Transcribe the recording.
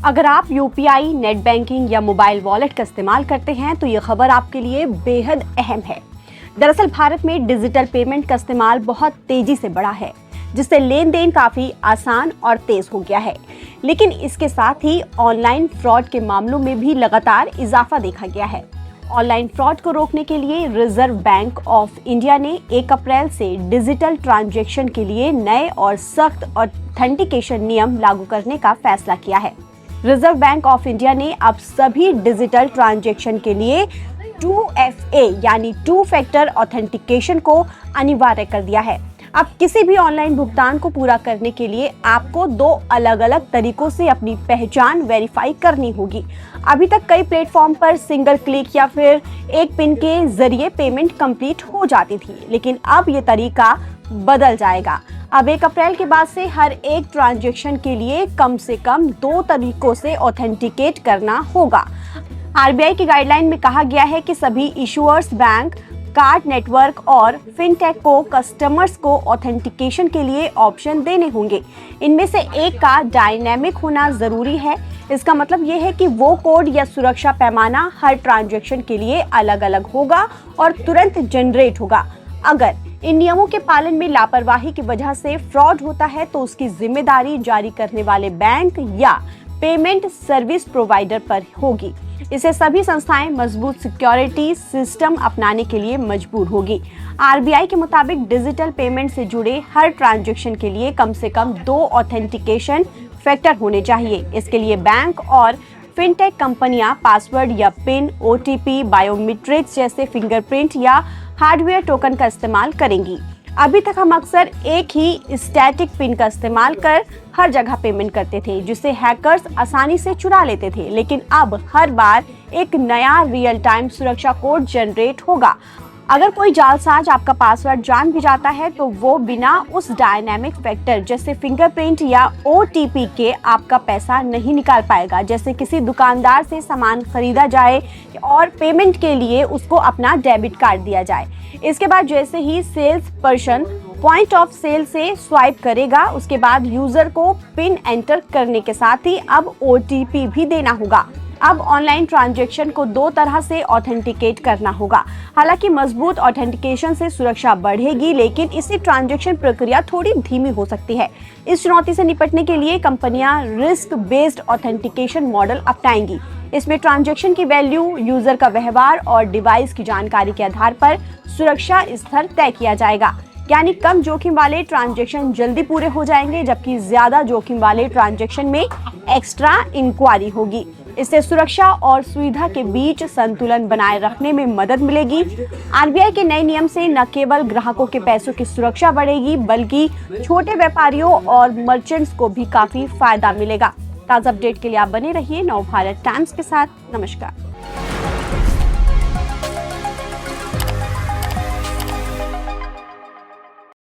अगर आप UPI, net banking या मोबाइल वॉलेट का इस्तेमाल करते हैं तो ये खबर आपके लिए बेहद अहम है। दरअसल भारत में डिजिटल पेमेंट का इस्तेमाल बहुत तेजी से बढ़ा है, जिससे लेन देन काफी आसान और तेज हो गया है। लेकिन इसके साथ ही ऑनलाइन फ्रॉड के मामलों में भी लगातार इजाफा देखा गया है। ऑनलाइन फ्रॉड को रोकने के लिए रिजर्व बैंक ऑफ इंडिया ने 1 अप्रैल से डिजिटल ट्रांजैक्शन के लिए नए और सख्त ऑथेंटिकेशन नियम लागू करने का फैसला किया है। रिजर्व बैंक ऑफ इंडिया ने अब सभी डिजिटल ट्रांजैक्शन के लिए 2FA यानी 2 फैक्टर ऑथेंटिकेशन को अनिवार्य कर दिया है। अब किसी भी ऑनलाइन भुगतान को पूरा करने के लिए आपको 2 अलग-अलग तरीकों से अपनी पहचान वेरीफाई करनी होगी। अभी तक कई प्लेटफॉर्म पर सिंगल क्लिक या फिर एक पिन के जरिए पेमेंट कंप्लीट हो जाती थी, लेकिन अब ये तरीका बदल जाएगा। अब 1 अप्रैल के बाद से हर एक ट्रांजैक्शन के लिए कम से कम 2 तरीकों से ऑथेंटिकेट करना होगा। आरबीआई की गाइडलाइन में कहा गया है कि सभी इशूअर्स, बैंक, कार्ड नेटवर्क और फिनटेक को कस्टमर्स को ऑथेंटिकेशन के लिए ऑप्शन देने होंगे। इनमें से एक का डायनेमिक होना जरूरी है। इसका मतलब ये है कि वो कोड या सुरक्षा पैमाना हर ट्रांजैक्शन के लिए अलग अलग होगा और तुरंत जनरेट होगा। अगर इन नियमों के पालन में लापरवाही की वजह से फ्रॉड होता है तो उसकी जिम्मेदारी जारी करने वाले बैंक या पेमेंट सर्विस प्रोवाइडर पर होगी। इसे सभी संस्थाएं मजबूत सिक्योरिटी सिस्टम अपनाने के लिए मजबूर होगी। आरबीआई के मुताबिक डिजिटल पेमेंट से जुड़े हर ट्रांजैक्शन के लिए कम से कम 2 ऑथेंटिकेशन फैक्टर होने चाहिए। इसके लिए बैंक और फिनटेक कंपनियां पासवर्ड या पिन, ओटीपी, बायोमेट्रिक्स जैसे फिंगरप्रिंट या हार्डवेयर टोकन का इस्तेमाल करेंगी। अभी तक हम अक्सर एक ही स्टैटिक पिन का इस्तेमाल कर हर जगह पेमेंट करते थे, जिसे हैकर्स आसानी से चुरा लेते थे। लेकिन अब हर बार एक नया रियल टाइम सुरक्षा कोड जनरेट होगा। अगर कोई जालसाज आपका पासवर्ड जान भी जाता है तो वो बिना उस डायनामिक फैक्टर जैसे फिंगरप्रिंट या ओटीपी के आपका पैसा नहीं निकाल पाएगा। जैसे किसी दुकानदार से सामान खरीदा जाए और पेमेंट के लिए उसको अपना डेबिट कार्ड दिया जाए। इसके बाद जैसे ही sales person point of sale से स्वाइप करेगा, उसके बाद यूजर को पिन एंटर करने के साथ ही अब ओटीपी भी देना होगा। अब ऑनलाइन ट्रांजैक्शन को 2 तरह से ऑथेंटिकेट करना होगा। हालांकि मजबूत ऑथेंटिकेशन से सुरक्षा बढ़ेगी, लेकिन इससे ट्रांजैक्शन प्रक्रिया थोड़ी धीमी हो सकती है। इस चुनौती से निपटने के लिए कंपनियां रिस्क बेस्ड ऑथेंटिकेशन मॉडल अपनाएंगी। इसमें ट्रांजैक्शन की वैल्यू, यूजर का व्यवहार और डिवाइस की जानकारी के आधार पर सुरक्षा स्तर तय किया जाएगा। यानी कम जोखिम वाले ट्रांजैक्शन जल्दी पूरे हो जाएंगे, जबकि ज्यादा जोखिम वाले ट्रांजैक्शन में एक्स्ट्रा इंक्वायरी होगी। इससे सुरक्षा और सुविधा के बीच संतुलन बनाए रखने में मदद मिलेगी। आरबीआई के नए नियम से न केवल ग्राहकों के पैसों की सुरक्षा बढ़ेगी, बल्कि छोटे व्यापारियों और मर्चेंट्स को भी काफी फायदा मिलेगा। ताज़ा अपडेट के लिए आप बने रहिए नवभारत टाइम्स के साथ। नमस्कार।